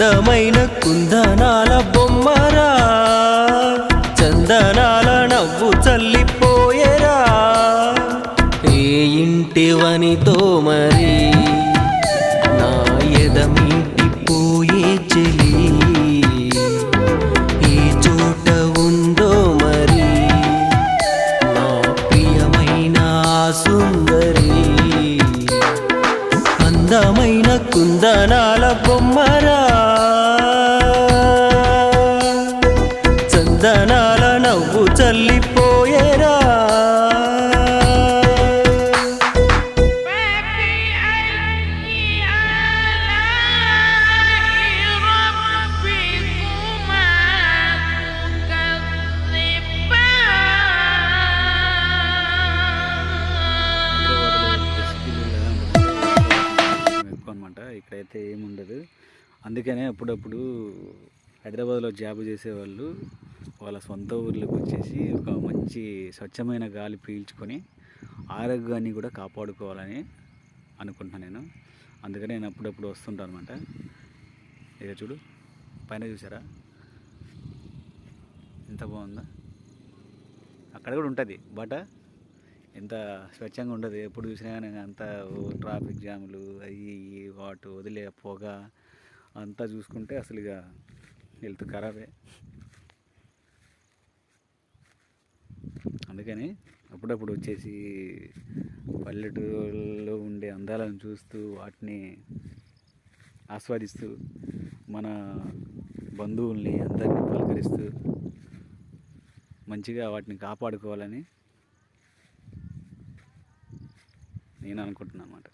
అందమైన కుందనాల బొమ్మరా, చందనాల నవ్వు చల్లిపోయేరా. ఏ ఇంటివనితో మరి నా ఎదమీటిపోయే చెలి, ఏ చోట ఉందో మరి నా ప్రియమైన సుందరి. అందమైన కుందనాల బొమ్మరా, చందనాల నవ్వు చల్లిపోయేరా. ఇక్కడైతే ఏముండదు. అందుకనే అప్పుడప్పుడు హైదరాబాద్లో జాబ్ చేసేవాళ్ళు వాళ్ళ సొంత ఊర్లోకి వచ్చేసి ఒక మంచి స్వచ్ఛమైన గాలి పీల్చుకొని ఆరోగ్యాన్ని కూడా కాపాడుకోవాలని అనుకుంటున్నాను నేను. అందుకని నేను అప్పుడప్పుడు వస్తుంటాను అనమాట. ఇక చూడు పైన చూసారా ఎంత బాగుందో. అక్కడ కూడా ఉంటుంది బట్ ఎంత స్వచ్ఛంగా ఉండదు. ఎప్పుడు చూసినా కానీ అంతా ట్రాఫిక్ జాములు అవి వాటి వదిలే పొగ అంతా చూసుకుంటే అసలు ఇక హెల్త్ ఖరాబే. అందుకని అప్పుడప్పుడు వచ్చేసి పల్లెటూరులో ఉండే అందాలను చూస్తూ వాటిని ఆస్వాదిస్తూ మన బంధువుల్ని అందరినీ పలకరిస్తూ మంచిగా వాటిని కాపాడుకోవాలని నేను అనుకుంటున్నాను అన్నమాట.